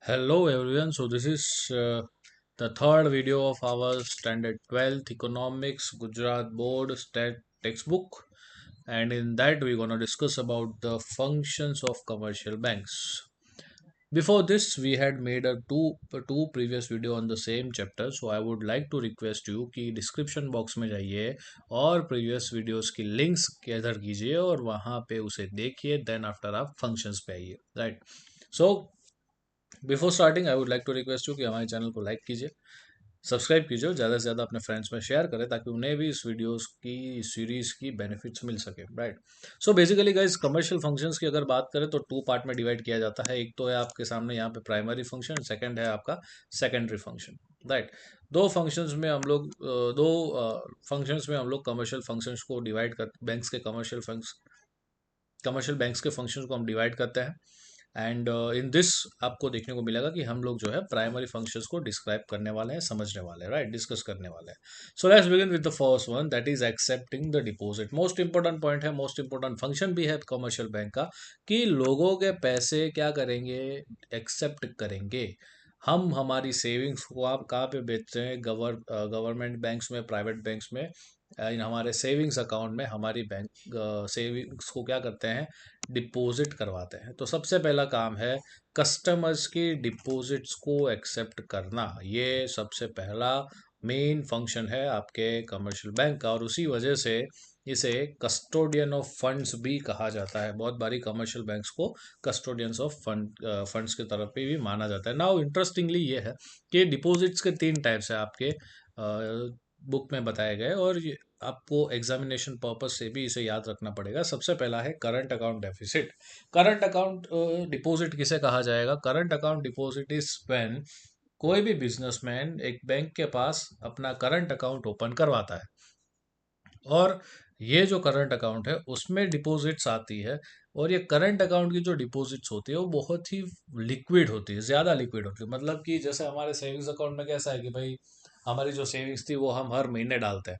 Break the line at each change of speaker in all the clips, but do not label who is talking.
Hello everyone. So this is the third video of our standard 12th economics Gujarat board stat textbook, and in that we're going to discuss about the functions of commercial banks. Before this we had made a two previous video on the same chapter, so I would like to request you कि description box में जाइए और previous videos की links gather कीजिए और वहाँ पे उसे देखिए, then after आप functions पे आइए, right? So before starting I would like to request you कि हमारे चैनल को लाइक कीजिए, सब्सक्राइब कीजिए और ज़्यादा से ज़्यादा अपने फ्रेंड्स में शेयर करें ताकि उन्हें भी इस वीडियोस की सीरीज की बेनिफिट्स मिल सके, right? So basically guys, commercial functions की अगर बात करें तो टू पार्ट में डिवाइड किया जाता है। एक तो है आपके सामने यहाँ पे प्राइमरी फंक्शन, सेकंड है आपका सेकेंडरी फंक्शन, राइट? दो फंक्शंस में हम लोग दो फंक्शंस में हम लोग कमर्शियल फंक्शंस को डिवाइड कर बैंक्स के कमर्शियल बैंक्स के फंक्शंस को हम डिवाइड करते हैं। एंड इन दिस आपको देखने को मिलेगा कि हम लोग जो है प्राइमरी फंक्शंस को डिस्क्राइब करने वाले हैं, समझने वाले हैं, राइट? डिस्कस करने वाले हैं। So let's begin with the first one, that is accepting the deposit. Most important point है, मोस्ट इंपॉर्टेंट फंक्शन भी है कमर्शियल बैंक का कि लोगों के पैसे क्या करेंगे, एक्सेप्ट करेंगे। हम हमारी सेविंग्स को आप कहाँ पे बेचते हैं? गवर्नमेंट बैंक्स में, प्राइवेट बैंक्स में, इन हमारे सेविंग्स अकाउंट में हमारी बैंक सेविंग्स को क्या करते हैं, डिपॉजिट करवाते हैं। तो सबसे पहला काम है कस्टमर्स की डिपॉजिट्स को एक्सेप्ट करना। ये सबसे पहला मेन फंक्शन है आपके कमर्शियल बैंक का, और उसी वजह से इसे कस्टोडियन ऑफ फंड्स भी कहा जाता है। बहुत बारी कमर्शियल बैंक्स को कस्टोडियंस ऑफ फंड्स की तरफ भी माना जाता है। नाउ इंटरेस्टिंगली ये है कि डिपॉजिट्स के तीन टाइप्स है आपके बुक में बताए गए, और ये आपको एग्जामिनेशन पर्पज से भी इसे याद रखना पड़ेगा। सबसे पहला है current account deficit. Current account deposit किसे कहा जाएगा? Current account deposit is when कोई भी बिजनेसमैन एक बैंक के पास अपना करंट अकाउंट ओपन करवाता है, और ये जो करंट अकाउंट है उसमें डिपॉजिट्स आती है, और ये करंट अकाउंट की जो डिपॉजिट्स होती है वो बहुत ही लिक्विड होती है, ज़्यादा लिक्विड होती है। मतलब कि जैसे हमारे सेविंग्स अकाउंट में कैसा है कि भाई हमारी जो सेविंग्स थी वो हम हर महीने डालते हैं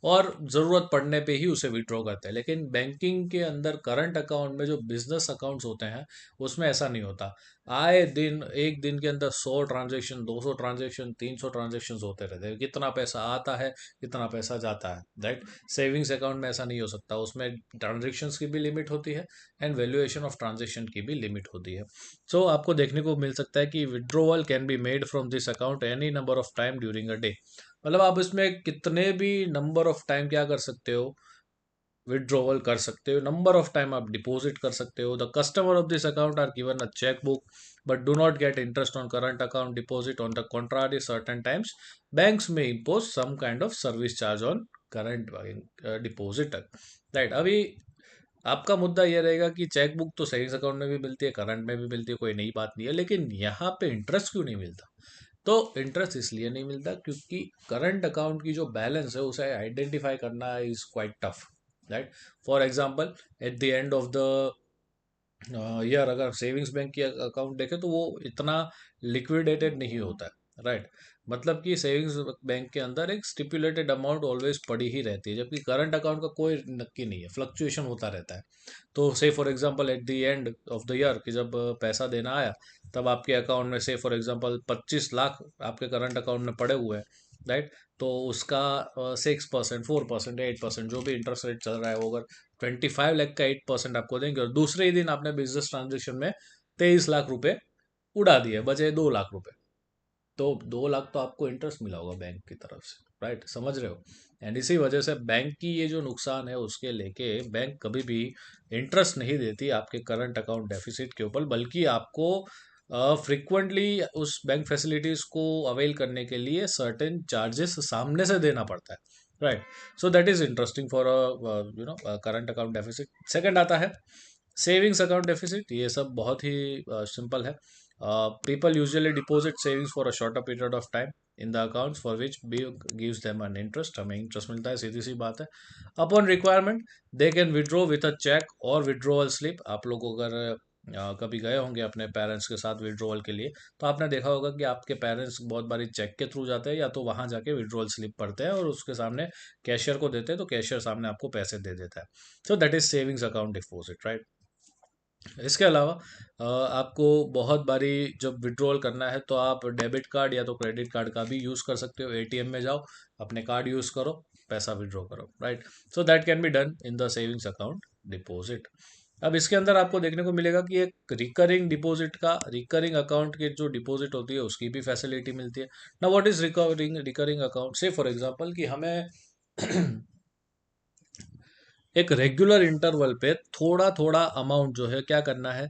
और ज़रूरत पड़ने पे ही उसे विड्रॉ करते हैं। लेकिन बैंकिंग के अंदर करंट अकाउंट में जो बिजनेस अकाउंट्स होते हैं उसमें ऐसा नहीं होता। आए दिन एक दिन के अंदर 100 ट्रांजेक्शन, 200 ट्रांजेक्शन, 300 ट्रांजेक्शन होते रहते हैं। कितना पैसा आता है, कितना पैसा जाता है, राइट? सेविंग्स अकाउंट में ऐसा नहीं हो सकता। उसमें ट्रांजेक्शन्स की भी लिमिट होती है एंड वैल्यूएशन ऑफ ट्रांजेक्शन की भी लिमिट होती है। सो आपको देखने को मिल सकता है कि withdrawal can be made from this account any number of time during a day. मतलब आप इसमें कितने भी नंबर ऑफ टाइम क्या कर सकते हो, विड्रॉवल कर सकते हो, नंबर ऑफ टाइम आप डिपॉजिट कर सकते हो। The customer of this account are given a cheque book but do not get interest on current account deposit. On the contrary, certain times banks में impose some kind of service charge on current deposit, right? अभी आपका मुद्दा ये रहेगा कि cheque book तो savings account में भी मिलती है, करंट में भी मिलती है, कोई नई बात नहीं है, लेकिन यहाँ पे इंटरेस्ट क्यों नहीं मिलता? तो इंटरेस्ट इसलिए नहीं मिलता क्योंकि करंट अकाउंट की जो बैलेंस है उसे आइडेंटिफाई करना is quite tough, right? For example, at the end of the year अगर सेविंग्स बैंक की अकाउंट देखें तो वो इतना लिक्विडेटेड नहीं होता है, राइट? मतलब कि सेविंग्स बैंक के अंदर एक स्टिपुलेटेड अमाउंट ऑलवेज पड़ी ही रहती है, जबकि करंट अकाउंट का कोई नक्की नहीं है, फ्लक्चुएशन होता रहता है। तो से for example at the end of the year कि जब पैसा देना आया, तब आपके अकाउंट में से फॉर एग्जांपल 25 लाख आपके करंट अकाउंट में पड़े हुए हैं, राइट? तो उसका 6%, 4%, 8% जो भी इंटरेस्ट रेट चल रहा है, वो अगर 25 लाख का 8% आपको देंगे, और दूसरे ही दिन आपने बिजनेस ट्रांजेक्शन में 23 लाख रुपए उड़ा दिए, बचे 2 लाख रुपए, तो 2 लाख तो आपको इंटरेस्ट मिला होगा बैंक की तरफ से, राइट? समझ रहे हो? एंड इसी वजह से बैंक की ये जो नुकसान है उसके लेके बैंक कभी भी इंटरेस्ट नहीं देती आपके करंट अकाउंट डेफिसिट के ऊपर, बल्कि आपको फ्रिक्वेंटली उस बैंक फैसिलिटीज को अवेल करने के लिए सर्टेन चार्जेस सामने से देना पड़ता है, right? So that is interesting for current account deficit. Second आता है सेविंग्स अकाउंट डेफिसिट। ये सब बहुत ही सिंपल है। People usually deposit savings for a shorter period of time in the accounts for which B gives them an interest. हमें interest मिलता है, सीधी सी बात है। Upon requirement they can withdraw with a cheque और विड्रॉवल स्लिप। आप लोग अगर कभी गए होंगे अपने पेरेंट्स के साथ विड्रॉवल के लिए, तो आपने देखा होगा कि आपके पेरेंट्स बहुत बारी चेक के थ्रू जाते हैं, या तो वहां जाके विड्रॉवल स्लिप पढ़ते हैं और उसके सामने कैशियर को देते हैं, तो कैशियर सामने आपको पैसे दे देता है। सो that is savings account deposit, right? इसके अलावा आपको बहुत बारी जब विड्रॉल करना है तो आप डेबिट कार्ड या तो क्रेडिट कार्ड का भी यूज़ कर सकते हो। एटीएम में जाओ, अपने कार्ड यूज़ करो, पैसा विड्रॉ करो, right. So that can be done in the savings account deposit. अब इसके अंदर आपको देखने को मिलेगा कि एक रिकरिंग डिपॉजिट का, रिकरिंग अकाउंट के जो डिपॉजिट होती है उसकी भी फैसिलिटी मिलती है ना। What is recurring recurring account? से फॉर एग्जांपल कि हमें एक रेगुलर इंटरवल पे थोड़ा थोड़ा अमाउंट जो है क्या करना है,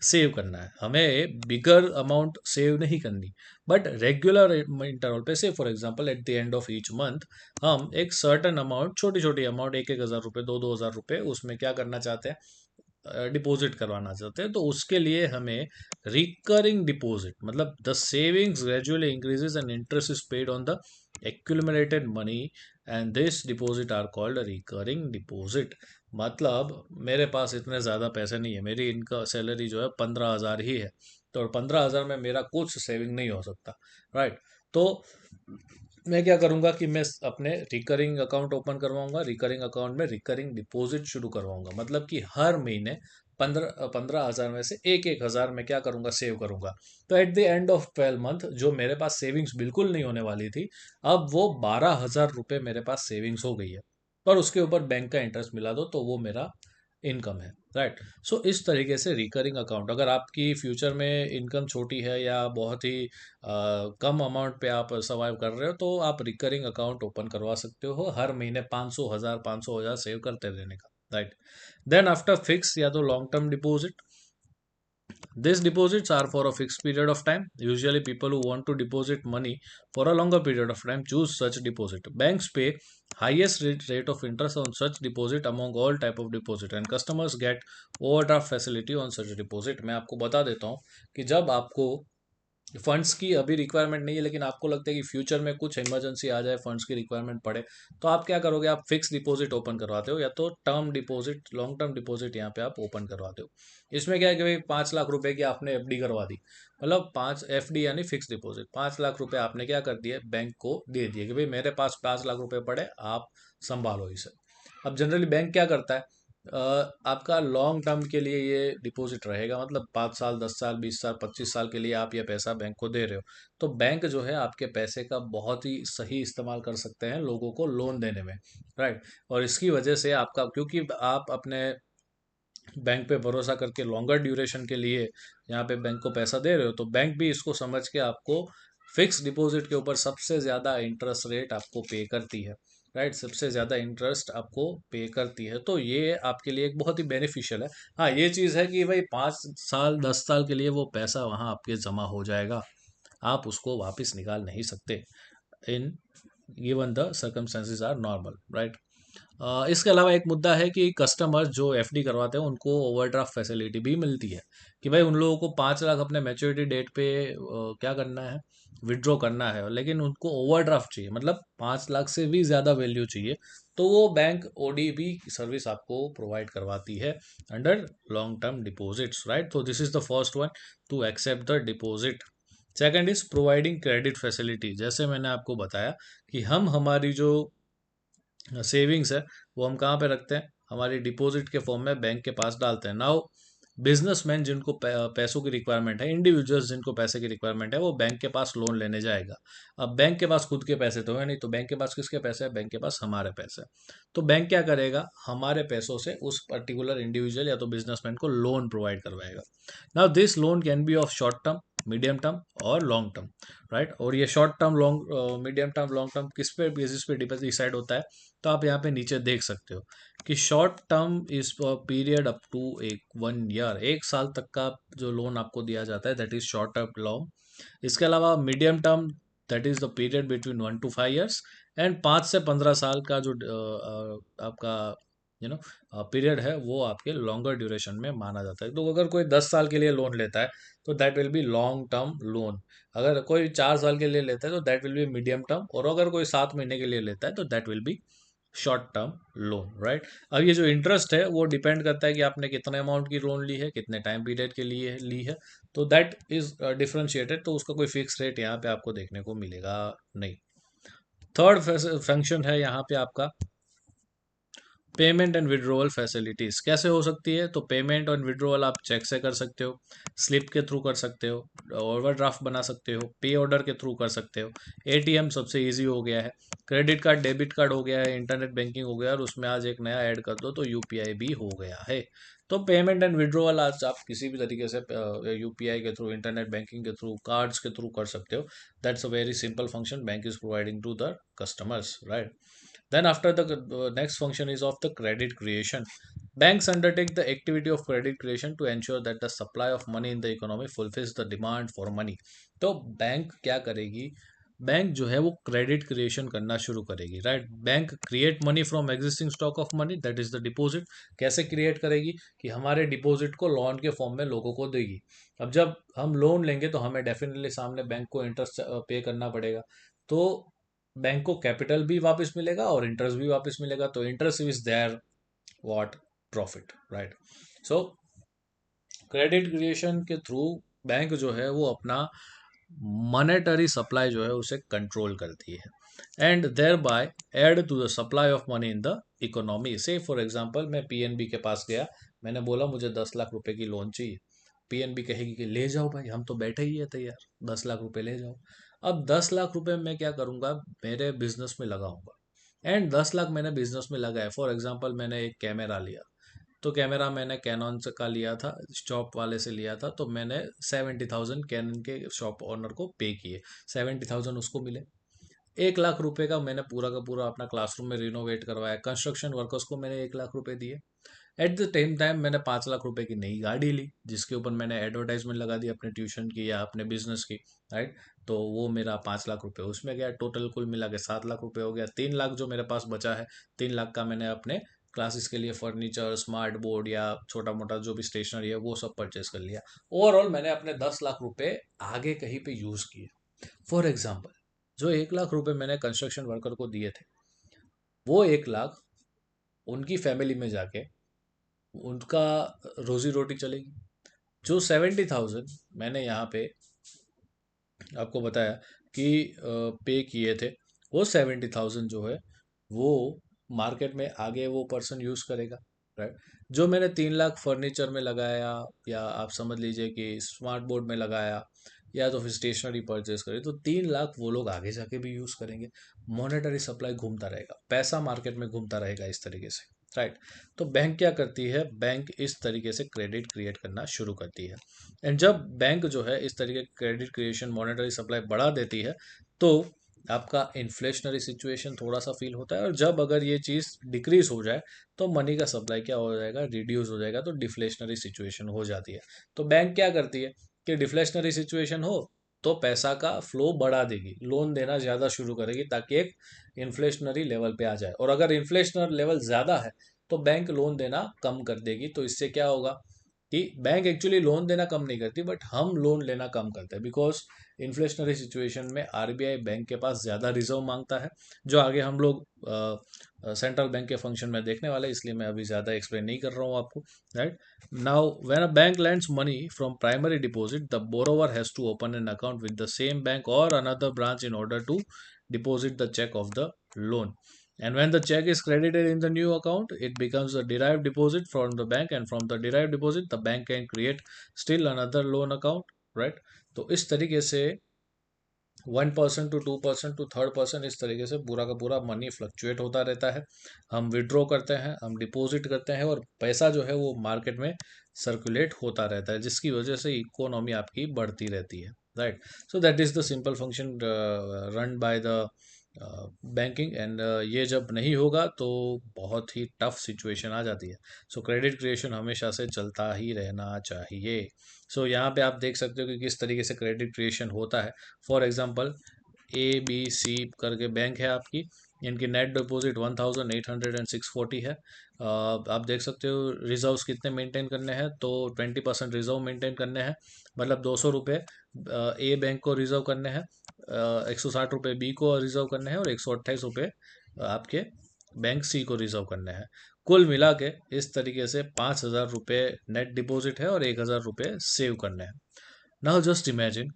सेव करना है। हमें बिगर अमाउंट सेव नहीं करनी, बट रेगुलर इंटरवल पे, से for example at the end of each month हम एक सर्टन अमाउंट, छोटी छोटी अमाउंट, 1,000 रुपये, 2,000 रुपये उसमें क्या करना चाहते हैं, डिपॉजिट करवाना चाहते हैं। तो उसके लिए हमें रिकरिंग डिपॉजिट, मतलब the savings gradually increases and interest is paid on the accumulated money and this deposit are called recurring deposit. मतलब मेरे पास इतने ज़्यादा पैसे नहीं है, मेरी इनका सैलरी जो है 15,000 ही है, तो 15,000 में मेरा कुछ सेविंग नहीं हो सकता, राइट। तो मैं क्या करूंगा कि मैं अपने रिकरिंग अकाउंट ओपन करवाऊंगा, रिकरिंग अकाउंट में रिकरिंग डिपॉजिट शुरू करवाऊंगा। मतलब कि हर महीने 15,000 में से एक एक हज़ार मैं क्या करूंगा, सेव करूंगा। तो at the end of 12 month जो मेरे पास सेविंग्स बिल्कुल नहीं होने वाली थी, अब वो 12,000 रुपये मेरे पास सेविंग्स हो गई है। और उसके ऊपर बैंक का इंटरेस्ट मिला दो तो वो मेरा इनकम है, राइट। सो इस तरीके से रिकरिंग अकाउंट, अगर आपकी फ्यूचर में इनकम छोटी है या बहुत ही कम अमाउंट पे आप सर्वाइव कर रहे हो, तो आप रिकरिंग अकाउंट ओपन करवा सकते हो, हर महीने 500,000 500,000 सेव करते रहने का, राइट। देन आफ्टर फिक्स या तो long term deposit, these deposits are for a fixed period of time. Usually, people who want to deposit money for a longer period of time choose such deposit. Banks pay highest rate of interest on such deposit among all type of deposit, and customers get overdraft facility on such deposit. मैं आपको बता देता हूँ कि जब आपको funds की अभी रिक्वायरमेंट नहीं है, लेकिन आपको लगता है कि फ्यूचर में कुछ इमरजेंसी आ जाए, फंड्स की रिक्वायरमेंट पड़े, तो आप क्या करोगे, आप फिक्स डिपॉजिट ओपन करवाते हो या तो term deposit, long term deposit यहाँ पे आप ओपन करवाते हो। इसमें क्या है कि भाई 5 लाख रुपए की आपने एफडी करवा दी, मतलब 5 FD यानी फिक्स डिपॉजिट, 5 लाख रुपए आपने क्या कर दिया, बैंक को दे दिए कि भाई मेरे पास 5 लाख रुपए पड़े, आप संभालो इसे। अब जनरली बैंक क्या करता है, आपका लॉन्ग टर्म के लिए ये डिपॉजिट रहेगा, मतलब 5 साल, 10 साल, 20 साल, 25 साल के लिए आप ये पैसा बैंक को दे रहे हो। तो बैंक जो है आपके पैसे का बहुत ही सही इस्तेमाल कर सकते हैं लोगों को लोन देने में, राइट। और इसकी वजह से आपका, क्योंकि आप अपने बैंक पे भरोसा करके लॉन्गर ड्यूरेशन के लिए यहाँ पे बैंक को पैसा दे रहे हो, तो बैंक भी इसको समझ के आपको फिक्स डिपॉजिट के ऊपर सबसे ज़्यादा इंटरेस्ट रेट आपको पे करती है, राइट। सबसे ज़्यादा इंटरेस्ट आपको पे करती है, तो ये आपके लिए एक बहुत ही बेनिफिशियल है। हाँ, ये चीज़ है कि भाई 5 साल 10 साल के लिए वो पैसा वहाँ आपके जमा हो जाएगा, आप उसको वापस निकाल नहीं सकते, in given the circumstances are normal, right. इसके अलावा एक मुद्दा है कि कस्टमर जो एफडी करवाते हैं उनको ओवरड्राफ्ट फैसिलिटी भी मिलती है, कि भाई उन लोगों को 5 लाख अपने मैच्योरिटी डेट पे क्या करना है, विड्रॉ करना है, लेकिन उनको ओवरड्राफ्ट चाहिए, मतलब 5 लाख से भी ज़्यादा वैल्यू चाहिए, तो वो बैंक ओडीबी सर्विस आपको प्रोवाइड करवाती है under long term deposits, right. तो this is the first one to accept the deposit. Second is providing credit facility. जैसे मैंने आपको बताया कि हम हमारी जो सेविंग्स है वो हम कहाँ पे रखते हैं, हमारी डिपॉजिट के फॉर्म में बैंक के पास डालते हैं। नाउ बिजनेसमैन जिनको पैसों की रिक्वायरमेंट है, इंडिविजुअल्स जिनको पैसे की रिक्वायरमेंट है, वो बैंक के पास लोन लेने जाएगा। अब बैंक के पास खुद के पैसे तो है नहीं, तो बैंक के पास किसके पैसे हैं, बैंक के पास हमारे पैसे हैं। तो बैंक क्या करेगा, हमारे पैसों से उस पर्टिकुलर इंडिविजुअल या तो बिजनेसमैन को लोन प्रोवाइड करवाएगा। Now this loan can be of short term, medium term और लॉन्ग टर्म, राइट। और ये short term, long, medium term, long term किस पे बेसिस पे डिसाइड होता है, तो आप यहाँ पे नीचे देख सकते हो कि short term is period up to 1 year, 1 साल तक का जो लोन आपको दिया जाता है, that is short term loan. इसके अलावा medium term, that is the period between 1 to 5 years, and 5 से 15 साल का जो आपका नो पीरियड है, वो आपके लॉन्गर ड्यूरेशन में माना जाता है। तो अगर कोई 10 साल के लिए लोन लेता है तो that will be long term loan, अगर कोई 4 साल के लिए लेता है तो that will be medium term, और अगर कोई 7 महीने के लिए लेता है तो that will be short term loan, right. अब ये जो इंटरेस्ट है वो डिपेंड करता है कि आपने कितने अमाउंट की लोन ली है, कितने टाइम पीरियड के लिए ली है, तो दैट इज डिफरेंशिएटेड, तो उसका कोई फिक्स रेट यहाँ पे आपको देखने को मिलेगा नहीं। थर्ड फंक्शन है यहाँ पे आपका पेमेंट एंड विड्रॉवल फैसिलिटीज़ कैसे हो सकती है? तो पेमेंट और विड्रॉवल आप चेक से कर सकते हो, स्लिप के थ्रू कर सकते हो, ओवरड्राफ्ट बना सकते हो, पे ऑर्डर के थ्रू कर सकते हो, एटीएम सबसे इजी हो गया है, क्रेडिट कार्ड डेबिट कार्ड हो गया है, इंटरनेट बैंकिंग हो गया, और उसमें आज एक नया ऐड कर दो तो यूपीआई भी हो गया है। तो पेमेंट एंड विड्रॉवल आज आप किसी भी तरीके से यूपीआई के थ्रू, इंटरनेट बैंकिंग के थ्रू, कार्ड्स के थ्रू कर सकते हो। That's a very simple function bank is providing to the customers, right? Then after the next function is of the credit creation. Banks undertake the activity of credit creation to ensure that the supply of money in the economy fulfills the demand for money. तो bank क्या करेगी? Bank जो है वो credit creation करना शुरू करेगी, right? Bank create money from existing stock of money, that is the deposit. कैसे क्रिएट करेगी? कि हमारे डिपॉजिट को लोन के फॉर्म में लोगों को देगी। अब जब हम लोन लेंगे तो हमें डेफिनेटली सामने बैंक को इंटरेस्ट पे करना पड़ेगा। तो बैंक को कैपिटल भी वापस मिलेगा और इंटरेस्ट भी वापस मिलेगा। तो interest is there what? Profit, right? So credit creation के थ्रू बैंक जो है वो अपना मॉनेटरी सप्लाई जो है उसे कंट्रोल करती है, and thereby add to the supply of money in the economy. Say for example मैं पीएनबी के पास गया, मैंने बोला मुझे 10 लाख रुपए की लोन चाहिए। पीएनबी कहेगी कि ले जाओ भाई, हम तो बैठे ही है तैयार, 10 लाख रुपए ले जाओ। अब 10 लाख रुपए मैं क्या करूंगा? मेरे बिजनेस में लगाऊंगा, एंड 10 लाख मैंने बिजनेस में लगाया। फॉर एग्जाम्पल मैंने एक कैमरा लिया, तो कैमरा मैंने कैनन से का लिया था, शॉप वाले से लिया था, तो मैंने 70,000 कैनन के शॉप ओनर को पे किए, 70,000 उसको मिले। 1 लाख रुपए का मैंने पूरा का पूरा अपना क्लासरूम में रिनोवेट करवाया, कंस्ट्रक्शन वर्कर्स को मैंने 1 लाख रुपए दिए। एट द सेम टाइम मैंने 5 लाख रुपए की नई गाड़ी ली, जिसके ऊपर मैंने एडवर्टाइजमेंट लगा दी अपने ट्यूशन की या अपने बिजनेस की, राइट? तो वो मेरा 5 लाख रुपए उसमें गया, टोटल कुल मिला के 7 लाख रुपए हो गया। 3 लाख जो मेरे पास बचा है, 3 लाख का मैंने अपने क्लासेस के लिए फर्नीचर, स्मार्ट बोर्ड या छोटा मोटा जो भी स्टेशनरी है वो सब परचेज कर लिया। ओवरऑल मैंने अपने 10 लाख रुपए आगे कहीं पे यूज किए। फॉर एग्जाम्पल जो 1 लाख रुपए मैंने कंस्ट्रक्शन वर्कर को दिए थे, वो 1 लाख उनकी फैमिली में जाके उनका रोजी रोटी चलेगी। जो 70,000 मैंने यहाँ पे आपको बताया कि पे किए थे, वो 70,000 जो है वो मार्केट में आगे वो पर्सन यूज़ करेगा, राइट? जो मैंने 3 लाख फर्नीचर में लगाया, या आप समझ लीजिए कि स्मार्ट बोर्ड में लगाया, या तो फिर स्टेशनरी परचेज करी, तो 3 लाख वो लोग आगे जाके भी यूज़ करेंगे। मॉनेटरी सप्लाई घूमता रहेगा, पैसा मार्केट में घूमता रहेगा इस तरीके से, राइट? तो बैंक क्या करती है? बैंक इस तरीके से क्रेडिट क्रिएट करना शुरू करती है। एंड जब बैंक जो है इस तरीके क्रेडिट क्रिएशन, मॉनेटरी सप्लाई बढ़ा देती है, तो आपका इन्फ्लेशनरी सिचुएशन थोड़ा सा फील होता है, और जब अगर ये चीज़ डिक्रीज हो जाए तो मनी का सप्लाई क्या हो जाएगा? रिड्यूस हो जाएगा, तो डिफ्लेशनरी सिचुएशन हो जाती है। तो बैंक क्या करती है कि डिफ्लेशनरी सिचुएशन हो तो पैसा का फ्लो बढ़ा देगी, लोन देना ज़्यादा शुरू करेगी, ताकि एक इन्फ्लेशनरी लेवल पे आ जाए। और अगर इन्फ्लेशनरी लेवल ज़्यादा है तो बैंक लोन देना कम कर देगी। तो इससे क्या होगा कि बैंक एक्चुअली लोन देना कम नहीं करती, बट हम लोन लेना कम करते हैं, बिकॉज इन्फ्लेशनरी सिचुएशन में आरबीआई बैंक के पास ज़्यादा रिजर्व मांगता है, जो आगे हम लोग सेंट्रल बैंक के फंक्शन में देखने वाले हैं, इसलिए मैं अभी ज़्यादा एक्सप्लेन नहीं कर रहा हूँ आपको, right? Now when a bank lends money from primary deposit, the borrower has to open an account with the same bank or another branch in order to deposit the check of the loan. And when the check is credited in the new account, it becomes a derived deposit from the bank, and from the derived deposit, the bank can create still another loan account, right? तो इस तरीके से 1% to 2% to 3rd% इस तरीके से पूरा का पूरा मनी फ्लक्चुएट होता रहता है। हम विड्रॉ करते हैं, हम डिपॉजिट करते हैं, और पैसा जो है वो मार्केट में सर्कुलेट होता रहता है, जिसकी वजह से इकोनॉमी आपकी बढ़ती रहती है, right? So that is the simple function run by the banking. And ये जब नहीं होगा तो बहुत ही टफ सिचुएशन आ जाती है। सो क्रेडिट क्रिएशन हमेशा से चलता ही रहना चाहिए। सो यहाँ पे आप देख सकते हो कि किस तरीके से क्रेडिट क्रिएशन होता है। फॉर एग्जांपल ABC करके बैंक है आपकी, इनकी नेट डिपॉजिट 1,806.40 है। आप देख सकते हो रिजर्व्स कितने मेंटेन करने हैं, तो 20% रिजर्व मेंटेन करने हैं, मतलब 200 रुपये ए बैंक को रिजर्व करने हैं, 160 रुपये बी को रिजर्व करने हैं, और 128 रुपये आपके बैंक सी को रिजर्व करने हैं। कुल मिला के इस तरीके से 5,000 रुपये नेट डिपॉजिट है और 1,000 रुपये सेव करने हैं। नाउ जस्ट इमेजिन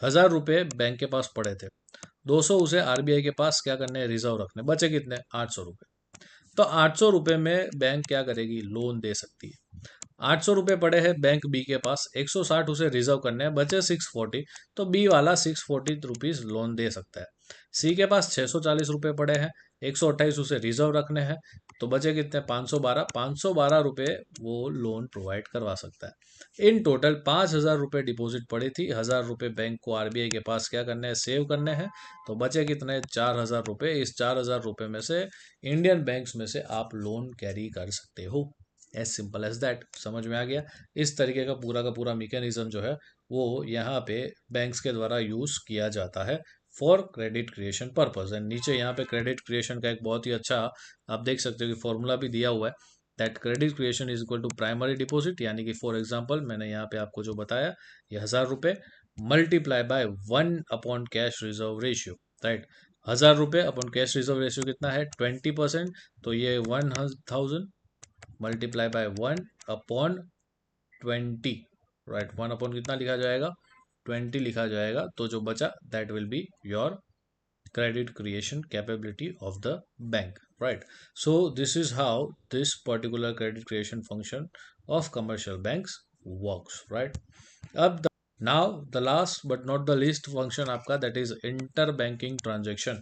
1,000 रुपये बैंक के पास पड़े थे, 200 उसे आरबीआई के पास क्या करने हैं? रिजर्व रखने, बचे कितने? 800 रुपये। तो 800 रुपये में बैंक क्या करेगी, लोन दे सकती है। 800 रुपये पड़े हैं बैंक बी के पास, 160 उसे रिजर्व करने हैं, बचे 640, तो बी वाला 640 रुपीज़ लोन दे सकता है। सी के पास 640 रुपये पड़े हैं, 128 उसे रिजर्व रखने हैं, तो बचे कितने, 512 रुपये वो लोन प्रोवाइड करवा सकता है। इन टोटल 5,000 रुपये डिपॉजिट पड़ी थी, 1,000 रुपये बैंक को आरबीआई के पास क्या करने हैं, सेव करने हैं, तो बचे कितने, 4,000 रुपये। इस 4,000 रुपये में से इंडियन बैंक्स में से आप लोन कैरी कर सकते हो। As simple as that. समझ में आ गया। इस तरीके का पूरा मैकेनिज्म जो है वो यहाँ पे बैंक्स के द्वारा यूज किया जाता है for credit creation purpose. And नीचे यहाँ पे क्रेडिट क्रिएशन का एक बहुत ही अच्छा आप देख सकते हो कि फॉर्मूला भी दिया हुआ है, that credit creation is equal to primary deposit, यानी कि फॉर एग्जाम्पल मैंने यहाँ पे आपको जो बताया, ये 1,000 रुपये multiply by 1 upon cash reserve ratio, right. 1,000 रुपये अपॉन कैश रिजर्व रेशियो कितना है, 20%, तो ये 1,000 मल्टीप्लाई बाय 1/20, राइट। 1 अपॉन कितना लिखा जाएगा, 20 लिखा जाएगा, तो जो बचा that will be your credit creation capability of the bank, right? So this is how this particular credit creation function of commercial banks works, right? अब now the last but not the least function आपका, that is interbanking transaction.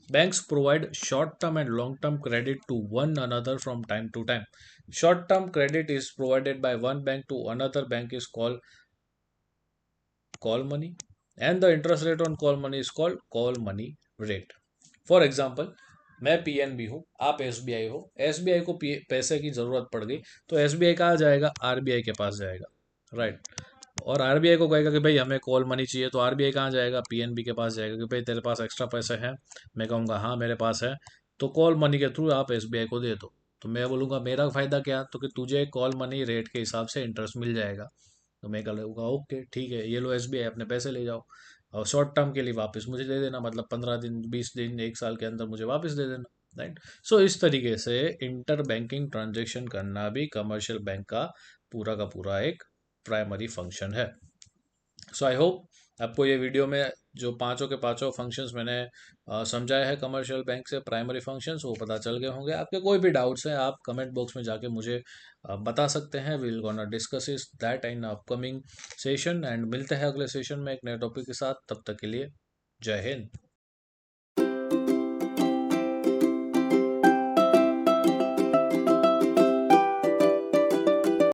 Banks provide short term and long term credit to one another from time to time. Short term credit is provided by one bank to another bank is called call money, and the interest rate on call money is called call money rate. For example, मैं PNB हूँ, आप SBI हो, SBI को पैसे की ज़रूरत पड़ गई, तो एसबीआई कहाँ जाएगा, आरबीआई के पास जाएगा, राइट। और आरबीआई को कहेगा कि भाई हमें कॉल मनी चाहिए, तो आरबीआई कहाँ जाएगा, पीएनबी के पास जाएगा कि भाई तेरे पास एक्स्ट्रा पैसे हैं, मैं कहूँगा हाँ मेरे पास है, तो कॉल मनी के थ्रू आप एसबीआई को दे दो। तो मैं बोलूँगा मेरा फ़ायदा क्या, तो कि तुझे कॉल मनी रेट के हिसाब से इंटरेस्ट मिल जाएगा। तो मैं कहूँगा ओके ठीक है, ये लो एसबीआई अपने पैसे ले जाओ, और शॉर्ट टर्म के लिए वापस मुझे दे देना, मतलब 15 दिन, 20 दिन, 1 साल के अंदर मुझे वापस दे देना, राइट। सो इस तरीके से इंटर बैंकिंग ट्रांजेक्शन करना भी कमर्शियल बैंक का पूरा एक प्राइमरी फंक्शन है। सो आई होप आपको ये वीडियो में जो पांचों के पांचों फंक्शंस मैंने समझाया है कमर्शियल बैंक से प्राइमरी फंक्शंस, वो पता चल गए होंगे। आपके कोई भी डाउट्स हैं आप कमेंट बॉक्स में जाके मुझे बता सकते हैं। Will gonna discuss is that in upcoming session, and मिलते हैं अगले सेशन में एक नए टॉपिक के साथ। तब तक के लिए जय हिंद।